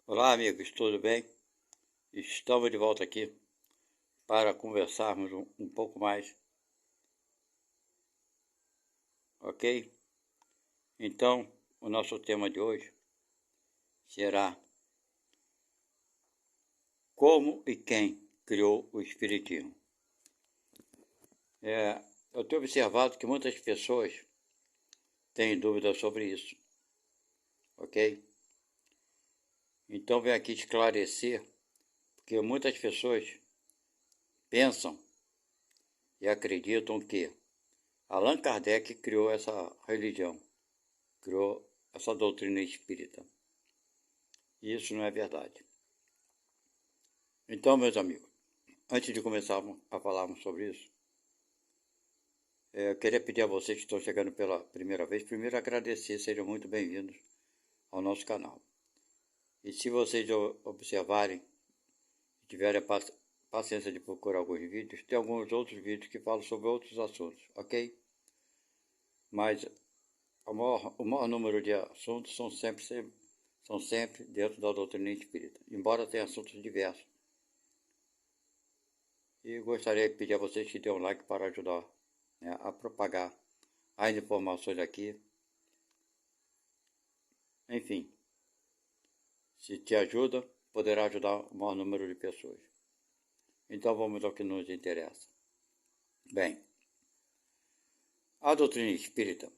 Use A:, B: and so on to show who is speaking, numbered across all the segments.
A: Olá, amigos, tudo bem? Estamos de volta aqui para conversarmos um pouco mais, ok? Então, o nosso tema de hoje será como e quem criou o Espiritismo. Eu tenho observado que muitas pessoas têm dúvidas sobre isso, ok? Então, venho aqui esclarecer, porque muitas pessoas pensam e acreditam que Allan Kardec criou essa religião, criou essa doutrina espírita. E isso não é verdade. Então, meus amigos, antes de começarmos a falarmos sobre isso, eu queria pedir a vocês que estão chegando pela primeira vez, primeiro agradecer, sejam muito bem-vindos ao nosso canal. E se vocês observarem, tiverem a paciência de procurar alguns vídeos, tem alguns outros vídeos que falam sobre outros assuntos, ok? Mas o maior número de assuntos são sempre dentro da doutrina espírita, embora tenha assuntos diversos. E gostaria de pedir a vocês que dêem um like para ajudar, né, a propagar as informações aqui. Enfim, se te ajuda, poderá ajudar o maior número de pessoas. Então vamos ao que nos interessa. Bem, a doutrina espírita,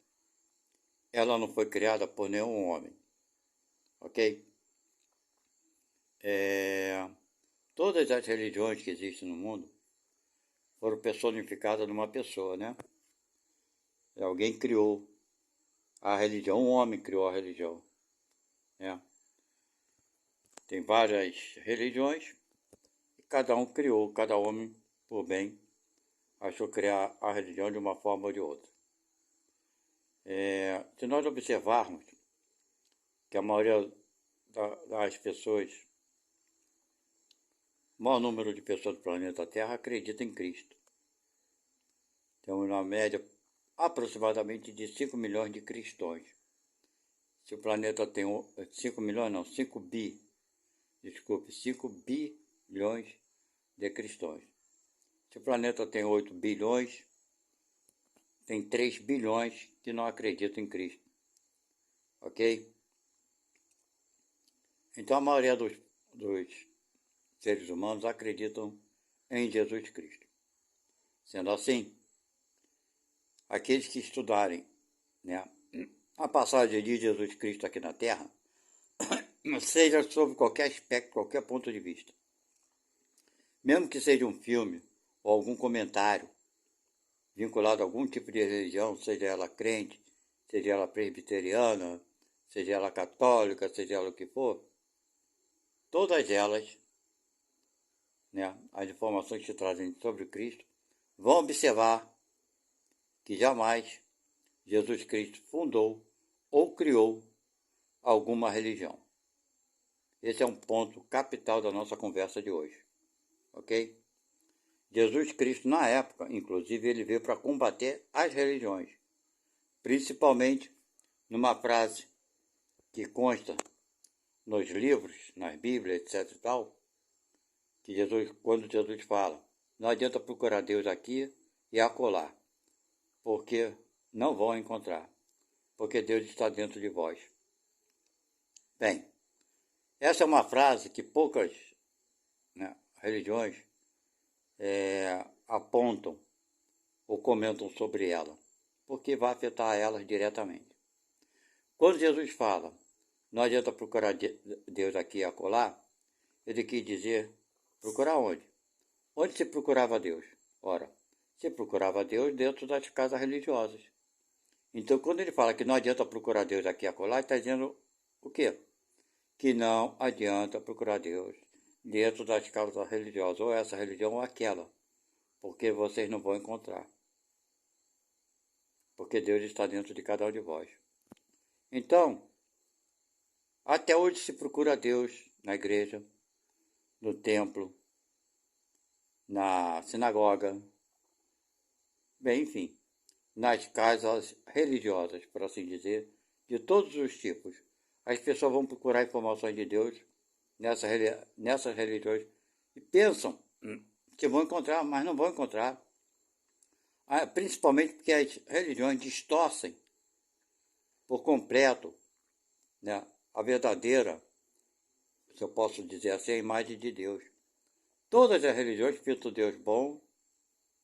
A: ela não foi criada por nenhum homem, ok? Todas as religiões que existem no mundo foram personificadas numa pessoa, né? Alguém criou a religião, um homem criou a religião, né? Tem várias religiões e cada homem, por bem, achou criar a religião de uma forma ou de outra. Se nós observarmos que a maioria das pessoas, o maior número de pessoas do planeta Terra acredita em Cristo. Temos uma média aproximadamente de 5 milhões de cristãos. Se o planeta tem 5 milhões, não, 5 bilhões de cristãos. Se o planeta tem 8 bilhões, tem 3 bilhões que não acreditam em Cristo. Ok? Então a maioria dos seres humanos acreditam em Jesus Cristo. Sendo assim, aqueles que estudarem, né, a passagem de Jesus Cristo aqui na Terra, seja sob qualquer aspecto, qualquer ponto de vista, mesmo que seja um filme ou algum comentário vinculado a algum tipo de religião, seja ela crente, seja ela presbiteriana, seja ela católica, seja ela o que for, todas elas, né, as informações que trazem sobre Cristo, vão observar que jamais Jesus Cristo fundou ou criou alguma religião. Esse é um ponto capital da nossa conversa de hoje, ok? Jesus Cristo, na época, inclusive, ele veio para combater as religiões, principalmente numa frase que consta nos livros, nas Bíblias, etc. e tal, que quando Jesus fala, não adianta procurar Deus aqui e acolá, porque não vão encontrar, porque Deus está dentro de vós. Bem, essa é uma frase que poucas, né, religiões apontam ou comentam sobre ela, porque vai afetar elas diretamente. Quando Jesus fala, não adianta procurar Deus aqui e acolá, ele quis dizer, procurar onde? Onde se procurava Deus? Ora, se procurava Deus dentro das casas religiosas. Então, quando ele fala que não adianta procurar Deus aqui e acolá, ele está dizendo o quê? Que não adianta procurar Deus dentro das casas religiosas, ou essa religião ou aquela, porque vocês não vão encontrar. Porque Deus está dentro de cada um de vós. Então, até hoje se procura Deus na igreja, no templo, na sinagoga, bem, enfim, nas casas religiosas, por assim dizer, de todos os tipos. As pessoas vão procurar informações de Deus nessas religiões e pensam que vão encontrar, mas não vão encontrar. Principalmente porque as religiões distorcem por completo, né, a verdadeira, se eu posso dizer assim, a imagem de Deus. Todas as religiões pintam Deus bom,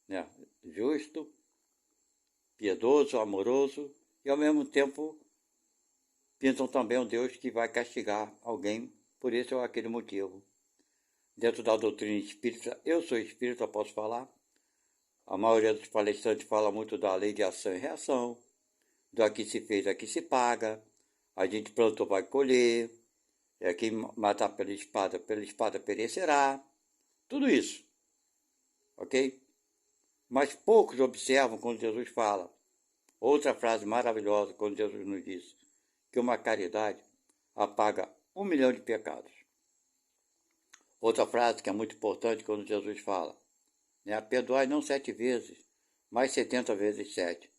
A: né, justo, piedoso, amoroso, e ao mesmo tempo pintam também um Deus que vai castigar alguém por esse ou aquele motivo. Dentro da doutrina espírita, eu sou espírita, posso falar, a maioria dos palestrantes fala muito da lei de ação e reação, do aqui se fez, aqui se paga, a gente plantou, vai colher, quem matar pela espada perecerá, tudo isso, ok? Mas poucos observam quando Jesus fala. Outra frase maravilhosa, quando Jesus nos diz que uma caridade apaga 1 milhão de pecados. Outra frase que é muito importante quando Jesus fala, né? Perdoai não 7 vezes, mas 70 vezes 7.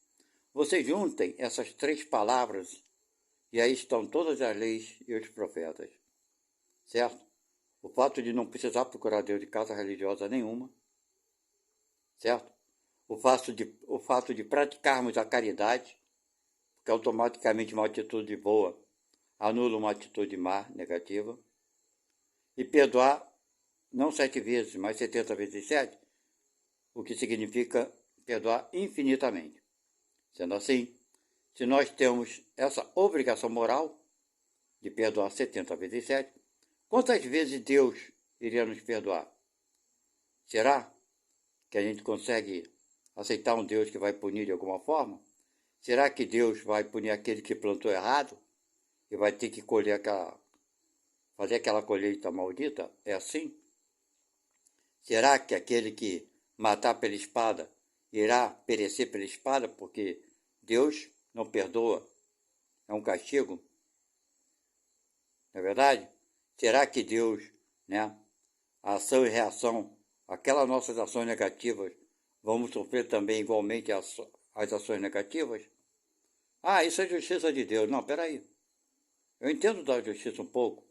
A: Vocês juntem essas 3 palavras e aí estão todas as leis e os profetas, certo? O fato de não precisar procurar Deus de casa religiosa nenhuma, certo? O fato de praticarmos a caridade, que automaticamente uma atitude boa anula uma atitude má, negativa, e perdoar não 7 vezes, mas 70 vezes 7, o que significa perdoar infinitamente. Sendo assim, se nós temos essa obrigação moral de perdoar 70 vezes 7, quantas vezes Deus iria nos perdoar? Será que a gente consegue aceitar um Deus que vai punir de alguma forma? Será que Deus vai punir aquele que plantou errado e vai ter que fazer aquela colheita maldita? É assim? Será que aquele que matar pela espada irá perecer pela espada porque Deus não perdoa? É um castigo? Não é verdade? Será que Deus, né, a ação e reação, aquelas nossas ações negativas, vamos sofrer também igualmente as ações negativas? Ah, isso é justiça de Deus. Não, peraí. Eu entendo da justiça um pouco.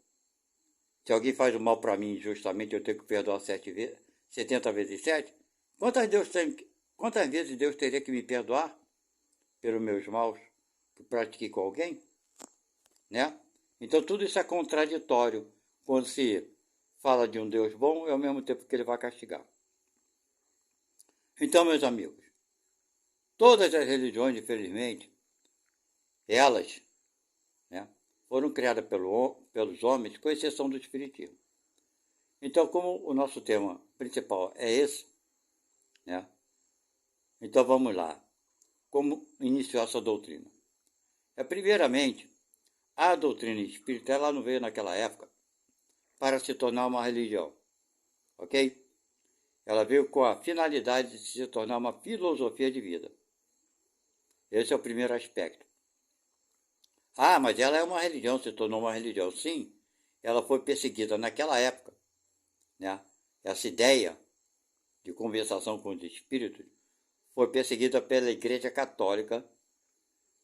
A: Se alguém faz o mal para mim injustamente, eu tenho que perdoar 70 vezes 7? Quantas vezes Deus teria que me perdoar pelos meus maus que pratiquei com alguém? Né? Então tudo isso é contraditório quando se fala de um Deus bom e ao mesmo tempo que ele vai castigar. Então, meus amigos, todas as religiões, infelizmente, elas, né, foram criadas pelos homens, com exceção do Espiritismo. Então, como o nosso tema principal é esse, né, então vamos lá. Como iniciou essa doutrina? Primeiramente, a doutrina espírita ela não veio naquela época para se tornar uma religião, ok? Ela veio com a finalidade de se tornar uma filosofia de vida. Esse é o primeiro aspecto. Ah, mas ela é uma religião, se tornou uma religião. Sim, ela foi perseguida naquela época, né? Essa ideia de conversação com os espíritos foi perseguida pela Igreja Católica,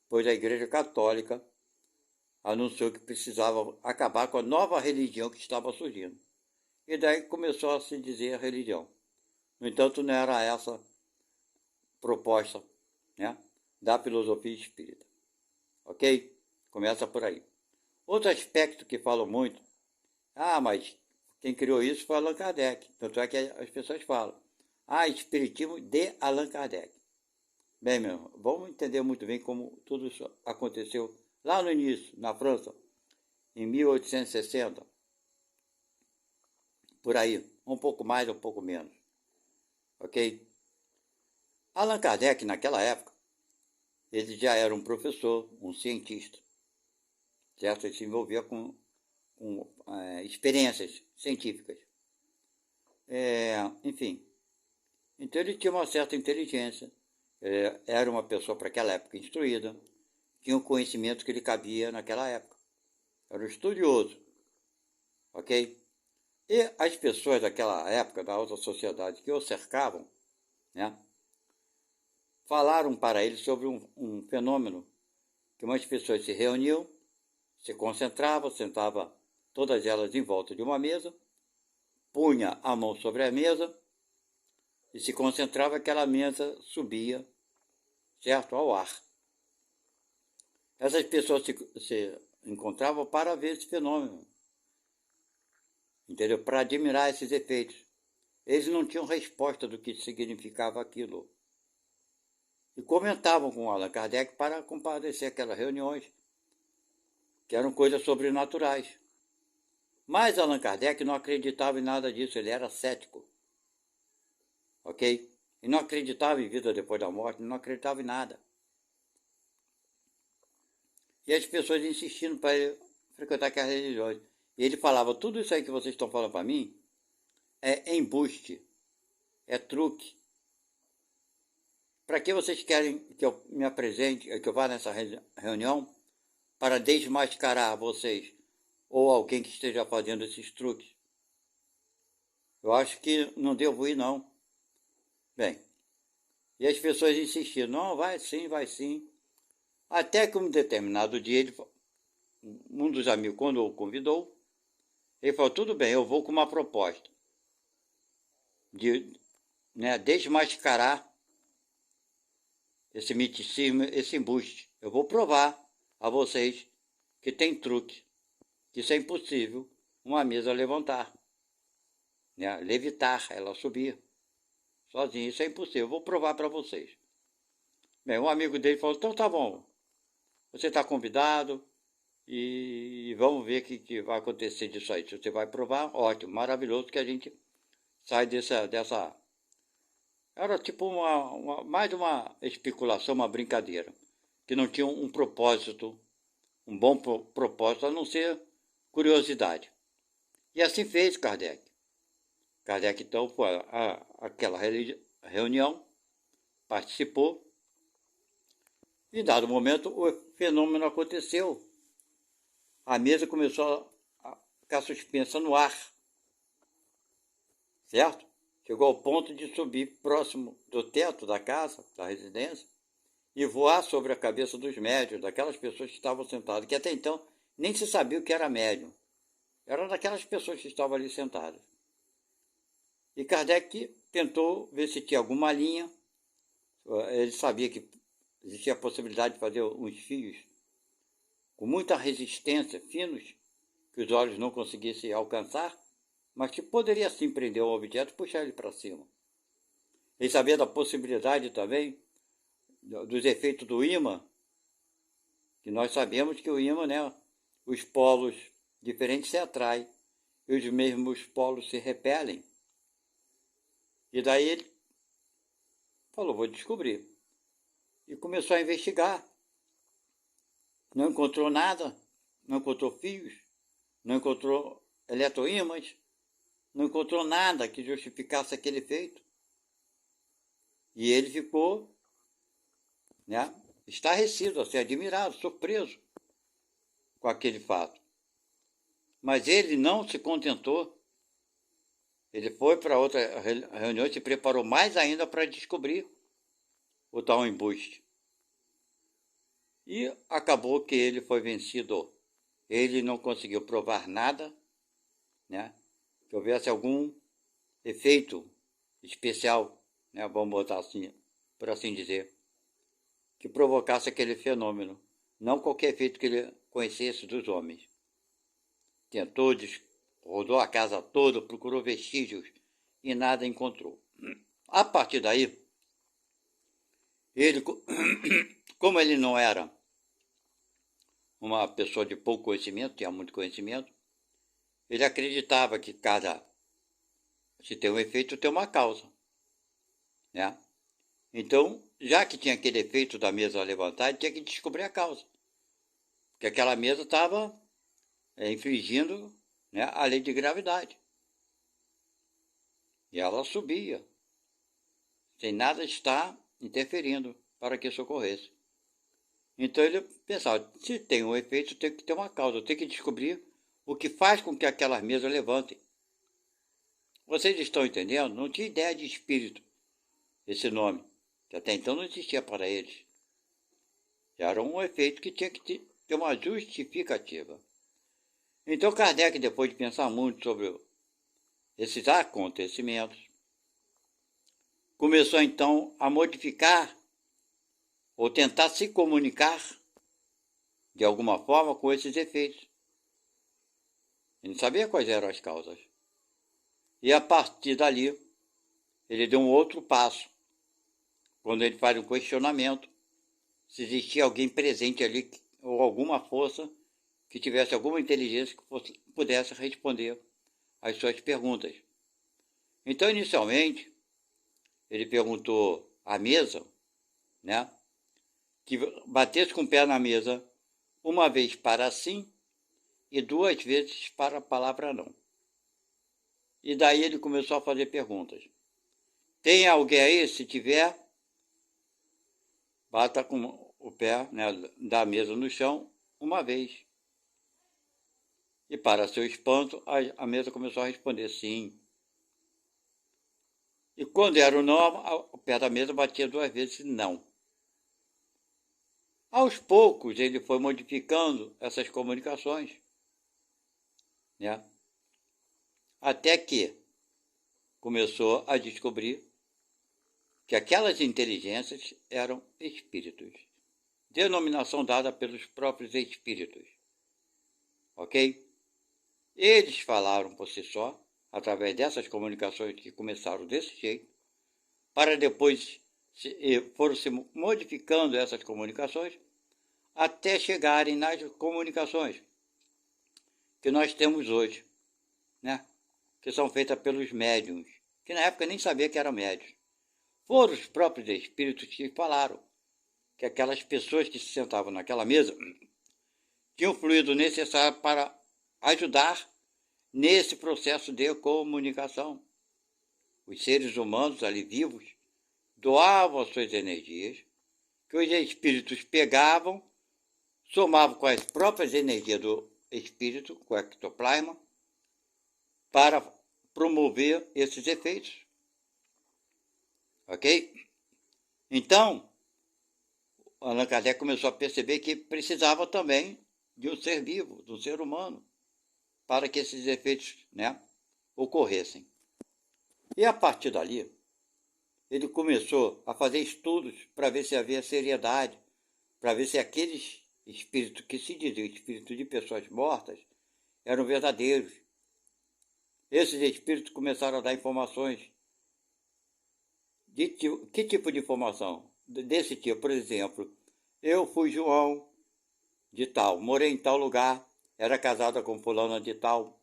A: pois a Igreja Católica anunciou que precisava acabar com a nova religião que estava surgindo. E daí começou a se dizer religião. No entanto, não era essa proposta, né, da filosofia espírita. Ok? Começa por aí. Outro aspecto que falam muito, mas quem criou isso foi Allan Kardec. Tanto é que as pessoas falam, espiritismo de Allan Kardec. Bem, meu irmão, vamos entender muito bem como tudo isso aconteceu lá no início, na França, em 1860. Por aí, um pouco mais, um pouco menos. Ok? Allan Kardec, naquela época, ele já era um professor, um cientista, certo? Ele se envolvia com experiências científicas. Enfim, então ele tinha uma certa inteligência, era uma pessoa para aquela época instruída, tinha o conhecimento que lhe cabia naquela época. Era um estudioso, ok? E as pessoas daquela época, da alta sociedade, que o cercavam, né, falaram para ele sobre um fenômeno que umas pessoas se reuniam, se concentravam, sentavam todas elas em volta de uma mesa, punha a mão sobre a mesa e se concentrava, aquela mesa subia, certo, ao ar. Essas pessoas se encontravam para ver esse fenômeno, entendeu? Para admirar esses efeitos. Eles não tinham resposta do que significava aquilo. E comentavam com Allan Kardec para comparecer àquelas reuniões, que eram coisas sobrenaturais. Mas Allan Kardec não acreditava em nada disso, ele era cético. Ok? E não acreditava em vida depois da morte, não acreditava em nada. E as pessoas insistindo para ele frequentar aquelas religiões. E ele falava, tudo isso aí que vocês estão falando para mim é embuste, é truque. Para que vocês querem que eu me apresente, que eu vá nessa reunião para desmascarar vocês ou alguém que esteja fazendo esses truques? Eu acho que não devo ir, não. Bem, e as pessoas insistiram, não, vai sim, vai sim. Até que um determinado dia, um dos amigos, quando o convidou, ele falou, tudo bem, eu vou com uma proposta de desmascarar esse miticismo, esse embuste. Eu vou provar a vocês que tem truque, que isso é impossível uma mesa levantar, levitar, ela subir sozinha, isso é impossível, eu vou provar para vocês. Bem, um amigo dele falou, então tá bom, você está convidado e vamos ver o que vai acontecer disso aí. Se você vai provar, ótimo, maravilhoso, que a gente sai dessa... Era tipo mais uma especulação, uma brincadeira, que não tinha um propósito, um bom propósito, a não ser curiosidade. E assim fez Kardec. Kardec, então, foi àquela reunião, participou, e em dado momento o fenômeno aconteceu. A mesa começou a ficar suspensa no ar, certo? Chegou ao ponto de subir próximo do teto da casa, da residência, e voar sobre a cabeça dos médiuns, daquelas pessoas que estavam sentadas, que até então nem se sabia o que era médium. Era daquelas pessoas que estavam ali sentadas. E Kardec tentou ver se tinha alguma linha. Ele sabia que existia a possibilidade de fazer uns fios com muita resistência, finos, que os olhos não conseguissem alcançar, mas que poderia sim prender o objeto e puxar ele para cima. Ele sabia da possibilidade também dos efeitos do ímã, que nós sabemos que o ímã, os polos diferentes se atraem e os mesmos polos se repelem. E daí ele falou, vou descobrir. E começou a investigar. Não encontrou nada, não encontrou fios, não encontrou eletroímãs, não encontrou nada que justificasse aquele efeito. E ele ficou estarrecido, assim, admirado, surpreso com aquele fato. Mas ele não se contentou. Ele foi para outra reunião e se preparou mais ainda para descobrir o tal embuste. E acabou que ele foi vencido. Ele não conseguiu provar nada, que houvesse algum efeito especial, vamos botar assim, por assim dizer, que provocasse aquele fenômeno. Não qualquer efeito que ele conhecesse dos homens. Tentou, rodou a casa toda, procurou vestígios e nada encontrou. A partir daí, ele, como ele não era uma pessoa de pouco conhecimento, tinha muito conhecimento, ele acreditava que se tem um efeito, tem uma causa. Então, já que tinha aquele efeito da mesa levantar, ele tinha que descobrir a causa. Porque aquela mesa estava infringindo a lei de gravidade. E ela subia, sem nada estar interferindo para que isso ocorresse. Então ele pensava, se tem um efeito, tem que ter uma causa, eu tenho que descobrir o que faz com que aquelas mesas levantem. Vocês estão entendendo? Não tinha ideia de espírito, esse nome, que até então não existia para eles. Era um efeito que tinha que ter uma justificativa. Então Kardec, depois de pensar muito sobre esses acontecimentos, começou então a modificar ou tentar se comunicar de alguma forma com esses efeitos. Ele não sabia quais eram as causas. E a partir dali, ele deu um outro passo, quando ele faz um questionamento se existia alguém presente ali ou alguma força que tivesse alguma inteligência que pudesse responder às suas perguntas. Então, inicialmente, ele perguntou à mesa, né, que batesse com o pé na mesa uma vez para sim e 2 vezes para a palavra não. E daí ele começou a fazer perguntas. Tem alguém aí? Se tiver, bata com o pé, né, da mesa no chão uma vez. E para seu espanto, a mesa começou a responder sim. E quando era o não, o pé da mesa batia 2 vezes não. Aos poucos, ele foi modificando essas comunicações, né? Até que começou a descobrir que aquelas inteligências eram espíritos, denominação dada pelos próprios espíritos, ok? Eles falaram por si só, através dessas comunicações que começaram desse jeito, para depois foram se modificando essas comunicações até chegarem nas comunicações que nós temos hoje, né? Que são feitas pelos médiuns, que na época nem sabia que eram médiuns. Foram os próprios espíritos que falaram que aquelas pessoas que se sentavam naquela mesa tinham o fluido necessário para ajudar nesse processo de comunicação. Os seres humanos ali vivos doavam as suas energias, que os espíritos pegavam, somavam com as próprias energias do espírito, com o ectoplasma, para promover esses efeitos. Ok? Então, Allan Kardec começou a perceber que precisava também de um ser vivo, de um ser humano, para que esses efeitos, né, ocorressem. E a partir dali, ele começou a fazer estudos para ver se havia seriedade, para ver se aqueles espíritos que se diziam espíritos de pessoas mortas eram verdadeiros. Esses espíritos começaram a dar informações. Que tipo de informação? Desse tipo, por exemplo, eu fui João de tal, morei em tal lugar, era casada com fulana de tal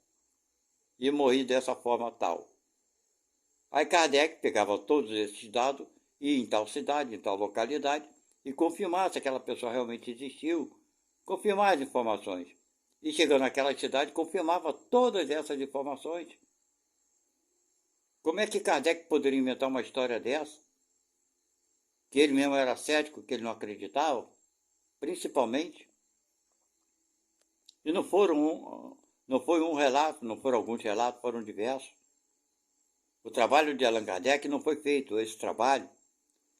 A: e morri dessa forma tal. Aí Kardec pegava todos esses dados e ia em tal cidade, em tal localidade e confirmar se aquela pessoa realmente existiu, confirmar as informações. E chegando naquela cidade, confirmava todas essas informações. Como é que Kardec poderia inventar uma história dessa? Que ele mesmo era cético, que ele não acreditava, principalmente. E não foi um relato, não foram alguns relatos, foram diversos. O trabalho de Allan Kardec não foi feito, esse trabalho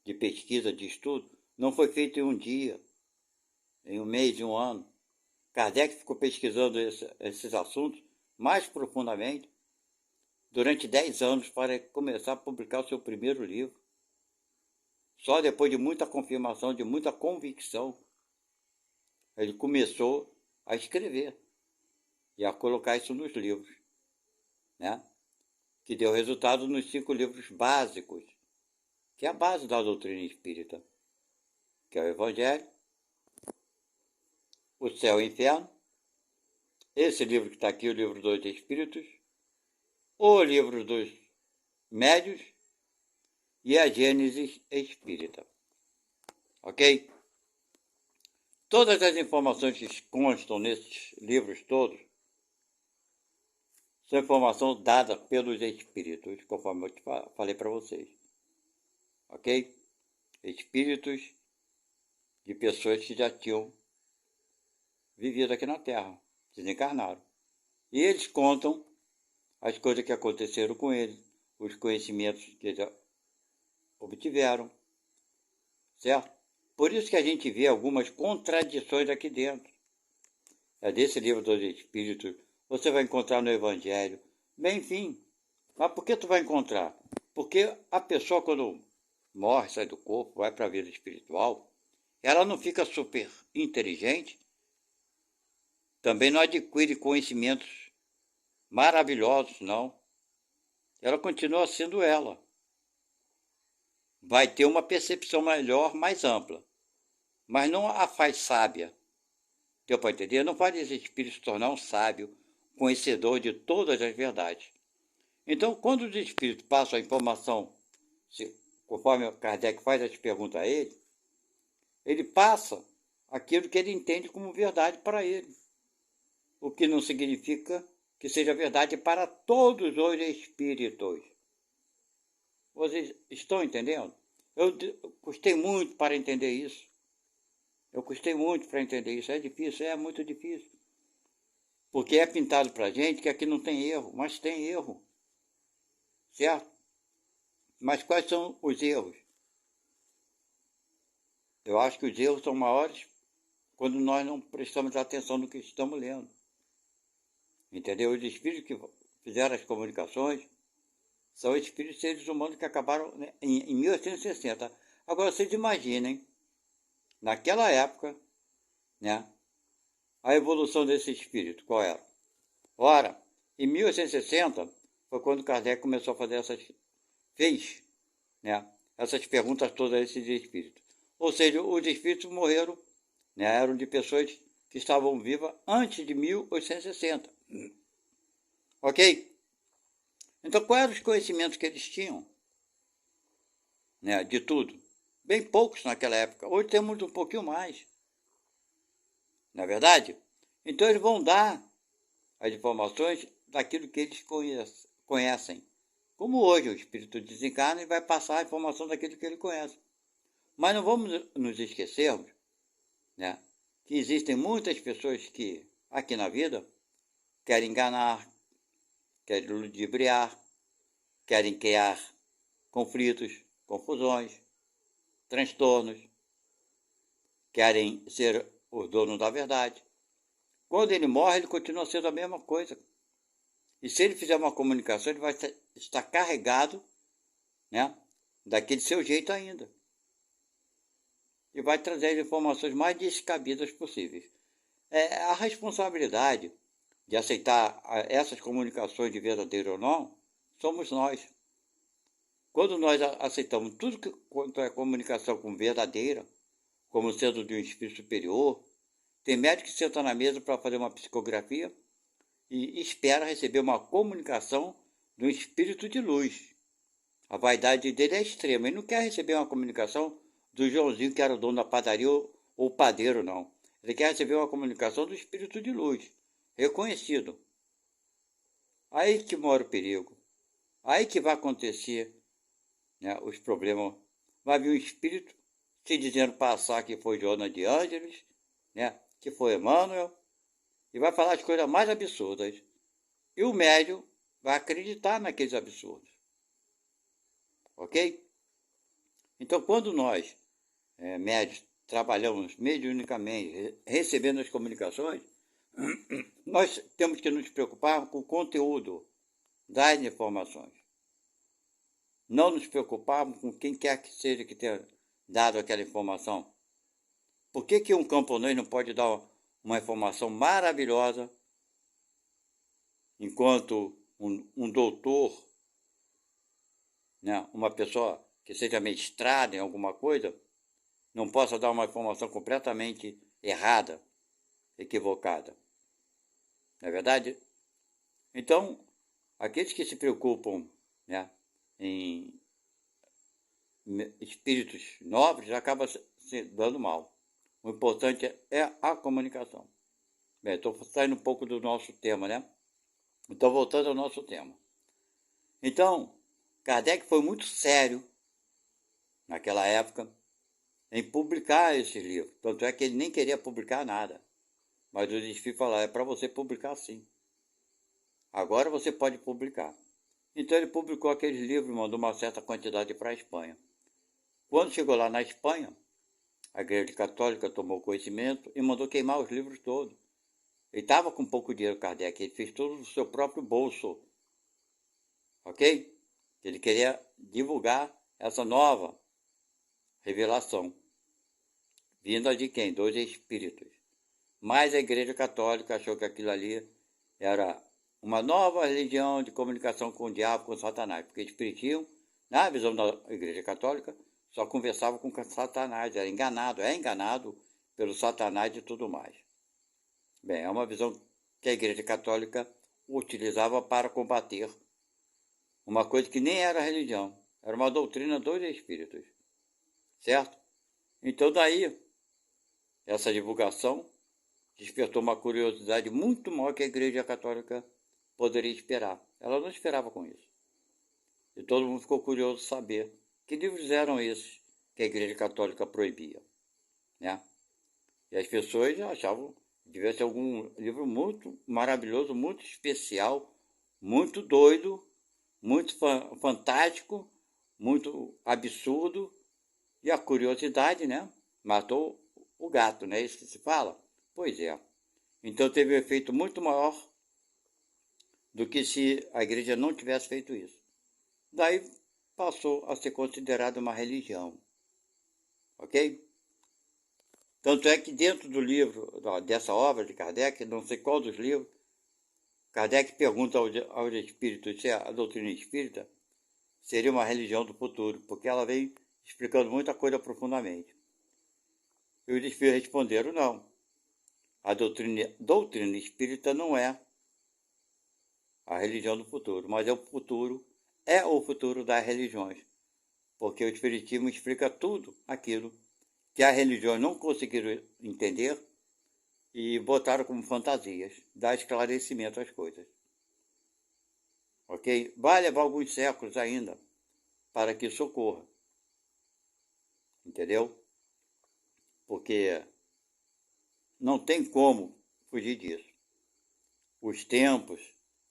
A: de pesquisa, de estudo, não foi feito em um dia, em um mês, em um ano. Kardec ficou pesquisando esses assuntos mais profundamente durante 10 anos para começar a publicar o seu primeiro livro. Só depois de muita confirmação, de muita convicção, ele começou a escrever e a colocar isso nos livros, né? Que deu resultado nos 5 livros básicos, que é a base da doutrina espírita, que é o Evangelho, o Céu e o Inferno, esse livro que está aqui, o Livro dos Espíritos, o Livro dos Médios e a Gênesis Espírita. Ok? Todas as informações que constam nesses livros todos são informações dadas pelos espíritos, conforme eu falei para vocês. Ok? Espíritos de pessoas que já tinham vivido aqui na Terra, desencarnaram. E eles contam as coisas que aconteceram com eles, os conhecimentos que eles obtiveram, certo? Por isso que a gente vê algumas contradições aqui dentro. É desse livro dos Espíritos, você vai encontrar no Evangelho. Bem, enfim, mas por que tu vai encontrar? Porque a pessoa, quando morre, sai do corpo, vai para a vida espiritual, ela não fica super inteligente, também não adquire conhecimentos maravilhosos, não. Ela continua sendo ela. Vai ter uma percepção melhor, mais ampla, mas não a faz sábia. Deu para entender? Não faz esse espírito se tornar um sábio, conhecedor de todas as verdades. Então, quando os espíritos passam a informação, conforme Kardec faz as perguntas a ele passa aquilo que ele entende como verdade para ele. O que não significa que seja verdade para todos os espíritos. Vocês estão entendendo? Eu custei muito para entender isso. Eu custei muito para entender isso. É difícil, é muito difícil. Porque é pintado para a gente que aqui não tem erro, mas tem erro. Certo? Mas quais são os erros? Eu acho que os erros são maiores quando nós não prestamos atenção no que estamos lendo. Entendeu? Os espíritos que fizeram as comunicações são espíritos seres humanos que acabaram, né, em 1860. Agora, vocês imaginem, naquela época, né, a evolução desse espírito, qual era? Ora, em 1860 foi quando Kardec começou a fazer fez, né, essas perguntas todas a esses espíritos. Ou seja, os espíritos morreram, né, eram de pessoas que estavam vivas antes de 1860. Ok? Então, quais eram os conhecimentos que eles tinham? Né, de tudo. Bem poucos naquela época. Hoje temos um pouquinho mais. Não é verdade? Então, eles vão dar as informações daquilo que eles conhecem. Como hoje o espírito desencarna e vai passar a informação daquilo que ele conhece. Mas não vamos nos esquecermos, né, que existem muitas pessoas que, aqui na vida, querem enganar, querem ludibriar, querem criar conflitos, confusões, transtornos, querem ser o dono da verdade. Quando ele morre, ele continua sendo a mesma coisa. E se ele fizer uma comunicação, ele vai estar carregado, né, daquele seu jeito ainda. E vai trazer as informações mais descabidas possíveis. A responsabilidade de aceitar essas comunicações de verdadeiro ou não, somos nós. Quando nós aceitamos tudo quanto é comunicação como verdadeira, como sendo de um espírito superior, tem médico que senta na mesa para fazer uma psicografia e espera receber uma comunicação de um espírito de luz. A vaidade dele é extrema. Ele não quer receber uma comunicação do Joãozinho, que era o dono da padaria, ou o padeiro, não. Ele quer receber uma comunicação do espírito de luz, reconhecido. Aí que mora o perigo. Aí que vai acontecer, né, os problemas. Vai vir um espírito te dizendo passar que foi Joana de Ângeles, né, que foi Emmanuel, e vai falar as coisas mais absurdas. E o médium vai acreditar naqueles absurdos. Ok? Então, quando nós, médios, trabalhamos mediunicamente, recebendo as comunicações, nós temos que nos preocupar com o conteúdo das informações. Não nos preocuparmos com quem quer que seja que tenha dado aquela informação. Por que um camponês não pode dar uma informação maravilhosa, enquanto um doutor, né, uma pessoa que seja mestrada em alguma coisa, não possa dar uma informação completamente errada, equivocada? Não é verdade? Então, aqueles que se preocupam, né, em espíritos nobres acabam se dando mal. O importante é a comunicação. Bem, estou saindo um pouco do nosso tema, né? Então, voltando ao nosso tema. Então, Kardec foi muito sério, naquela época, em publicar esse livro. Tanto é que ele nem queria publicar nada. Mas os espíritos falaram, é para você publicar sim. Agora você pode publicar. Então ele publicou aqueles livros e mandou uma certa quantidade para a Espanha. Quando chegou lá na Espanha, a Igreja Católica tomou conhecimento e mandou queimar os livros todos. Ele estava com pouco dinheiro, Kardec, ele fez tudo do seu próprio bolso, ok? Ele queria divulgar essa nova revelação, vinda de quem? Dois espíritos. Mas a Igreja Católica achou que aquilo ali era uma nova religião de comunicação com o diabo, com Satanás, porque eles espiritismo, na visão da Igreja Católica, só conversava com Satanás, era enganado, é enganado pelo Satanás e tudo mais. Bem, é uma visão que a Igreja Católica utilizava para combater uma coisa que nem era religião, era uma doutrina dos espíritos, certo? Então daí, essa divulgação despertou uma curiosidade muito maior que a Igreja Católica poderia esperar. Ela não esperava com isso. E todo mundo ficou curioso de saber que livros eram esses que a Igreja Católica proibia, né? E as pessoas achavam que devia ser algum livro muito maravilhoso, muito especial, muito doido, muito fantástico, muito absurdo. E a curiosidade, né, matou o gato, né? Isso que se fala? Pois é. Então teve um efeito muito maior do que se a igreja não tivesse feito isso. Daí passou a ser considerada uma religião, ok? Tanto é que dentro do livro, dessa obra de Kardec, não sei qual dos livros, Kardec pergunta aos espíritos se a doutrina espírita seria uma religião do futuro, porque ela vem explicando muita coisa profundamente. E os espíritos responderam, não. A doutrina espírita não é a religião do futuro, mas é o futuro das religiões, porque o espiritismo explica tudo aquilo que as religiões não conseguiram entender e botaram como fantasias, dá esclarecimento às coisas. Ok? Vai levar alguns séculos ainda para que isso ocorra. Entendeu? Porque não tem como fugir disso. Os tempos,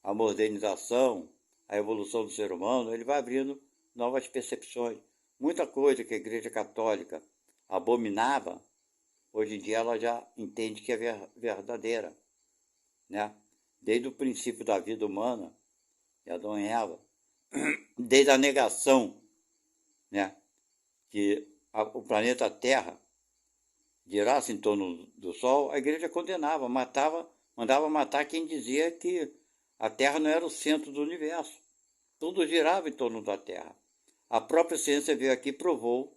A: a modernização, a evolução do ser humano, ele vai abrindo novas percepções. Muita coisa que a Igreja Católica abominava, hoje em dia ela já entende que é verdadeira, né? Desde o princípio da vida humana, de Adão e Eva, desde a negação, né, que o planeta Terra girasse em torno do Sol, a igreja condenava, mandava matar quem dizia que a Terra não era o centro do universo. Tudo girava em torno da Terra. A própria ciência veio aqui e provou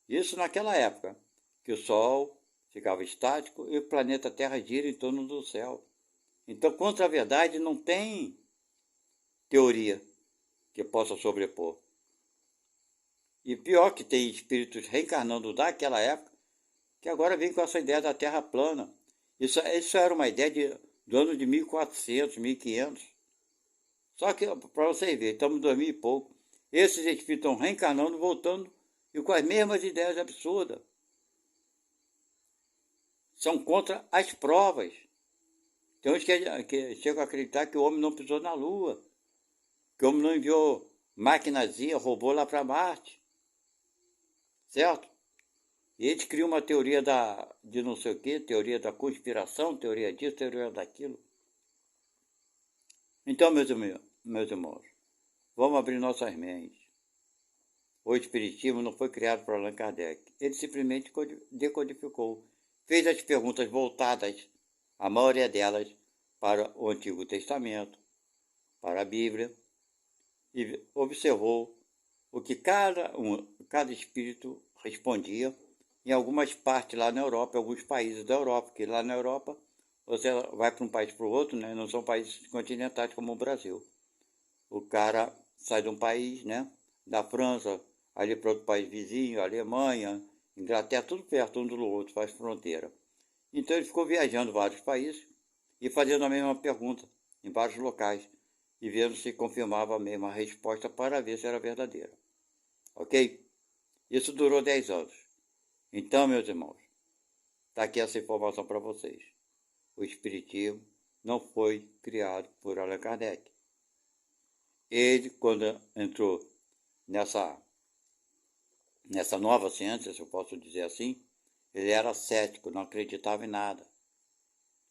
A: isso naquela época, que o Sol ficava estático e o planeta Terra gira em torno do céu. Então, contra a verdade, não tem teoria que possa sobrepor. E pior que tem espíritos reencarnando daquela época, que agora vem com essa ideia da Terra plana. Isso era uma ideia do ano de 1400, 1500. Só que, para vocês verem, estamos em 2000 e pouco. Esses espíritos estão reencarnando, voltando, e com as mesmas ideias absurdas. São contra as provas. Tem uns que chegam a acreditar que o homem não pisou na Lua, que o homem não enviou maquinazinha, robô lá para Marte. Certo? E eles criam uma teoria de não sei o quê, teoria da conspiração, teoria disso, teoria daquilo. Então, meus irmãos, vamos abrir nossas mentes. O Espiritismo não foi criado por Allan Kardec. Ele simplesmente decodificou. Fez as perguntas voltadas, a maioria delas, para o Antigo Testamento, para a Bíblia, e observou o que cada espírito respondia em algumas partes lá na Europa, em alguns países da Europa, porque lá na Europa você vai para um país para o outro, né? Não são países continentais como o Brasil. O cara sai de um país, né, da França, ali para outro país vizinho, Alemanha, Inglaterra, tudo perto um do outro, faz fronteira. Então ele ficou viajando vários países e fazendo a mesma pergunta em vários locais e vendo se confirmava a mesma resposta para ver se era verdadeira. Ok? Isso durou 10 anos. Então, meus irmãos, está aqui essa informação para vocês. O Espiritismo não foi criado por Allan Kardec. Ele, quando entrou nessa nova ciência, se eu posso dizer assim, ele era cético, não acreditava em nada.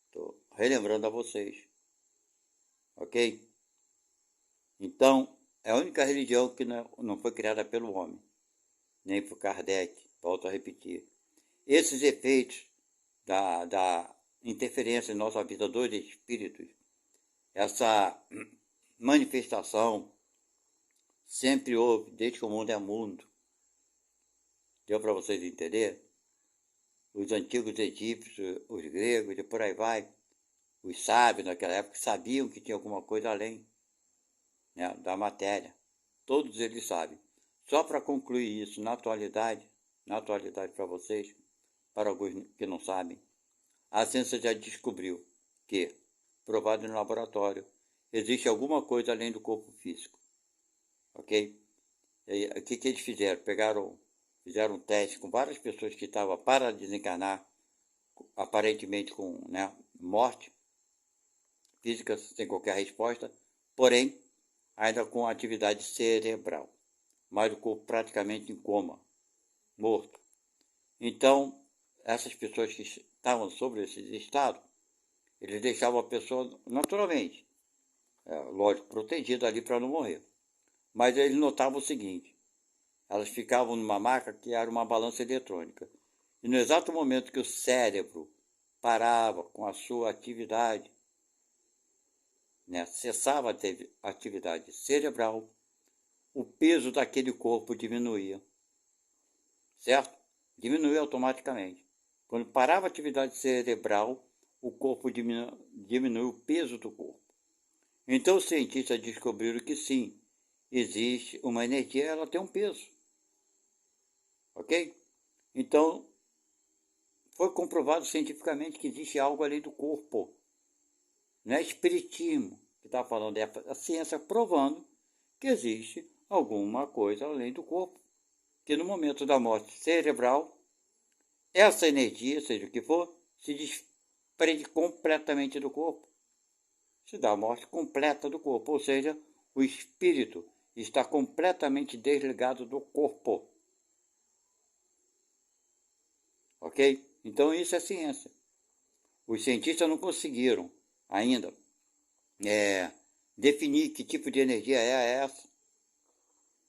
A: Estou relembrando a vocês, ok? Então, é a única religião que não foi criada pelo homem, nem por Kardec, volto a repetir. Esses efeitos da interferência em nossa vida dos espíritos, essa manifestação sempre houve, desde que o mundo é mundo. Deu para vocês entenderem? Os antigos egípcios, os gregos, e por aí vai, os sábios naquela época sabiam que tinha alguma coisa além, né, da matéria. Todos eles sabem. Só para concluir isso na atualidade para vocês, para alguns que não sabem, a ciência já descobriu que, provado no laboratório, existe alguma coisa além do corpo físico. Ok? E o que eles fizeram? Fizeram um teste com várias pessoas que estavam para desencarnar, aparentemente com, né, morte física, sem qualquer resposta, porém, ainda com atividade cerebral, mas o corpo praticamente em coma, morto. Então, essas pessoas que estavam sobre esse estado, eles deixavam a pessoa naturalmente, lógico, protegida ali para não morrer. Mas eles notavam o seguinte: elas ficavam numa maca que era uma balança eletrônica. E no exato momento que o cérebro parava com a sua atividade, né, cessava a atividade cerebral, o peso daquele corpo diminuía. Certo? Diminuía automaticamente. Quando parava a atividade cerebral, o corpo diminui o peso do corpo. Então os cientistas descobriram que sim, existe uma energia, ela tem um peso. Ok? Então, foi comprovado cientificamente que existe algo além do corpo. Não é espiritismo que está falando, é a ciência provando que existe alguma coisa além do corpo. Que no momento da morte cerebral, essa energia, seja o que for, se desprende completamente do corpo. Se dá a morte completa do corpo, ou seja, o espírito está completamente desligado do corpo. Ok? Então isso é ciência. Os cientistas não conseguiram ainda definir que tipo de energia é essa.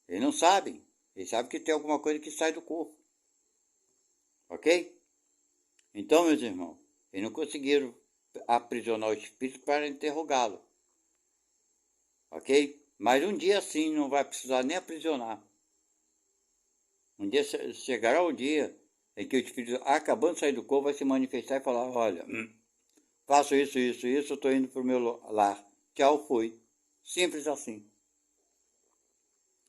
A: Eles não sabem. Eles sabem que tem alguma coisa que sai do corpo. Ok? Então, meus irmãos, eles não conseguiram aprisionar o espírito para interrogá-lo. Ok? Mas um dia sim, não vai precisar nem aprisionar. Um dia chegará o dia em que o espírito, acabando de sair do corpo, vai se manifestar e falar: olha, faço isso, estou indo para o meu lar. Tchau, fui. Simples assim.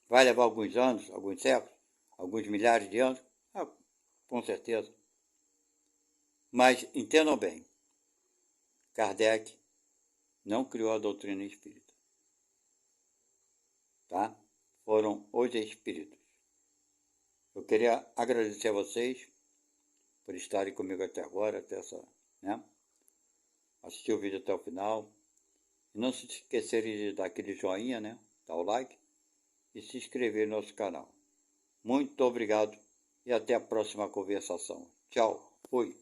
A: Vai levar alguns anos, alguns séculos, alguns milhares de anos? Ah, com certeza. Mas entendam bem, Kardec não criou a doutrina espírita. Tá? Foram os espíritos. Eu queria agradecer a vocês por estarem comigo até agora, até essa, né? Assistir o vídeo até o final. E não se esquecerem de dar aquele joinha, né? Dar o like e se inscrever no nosso canal. Muito obrigado e até a próxima conversação. Tchau. Fui.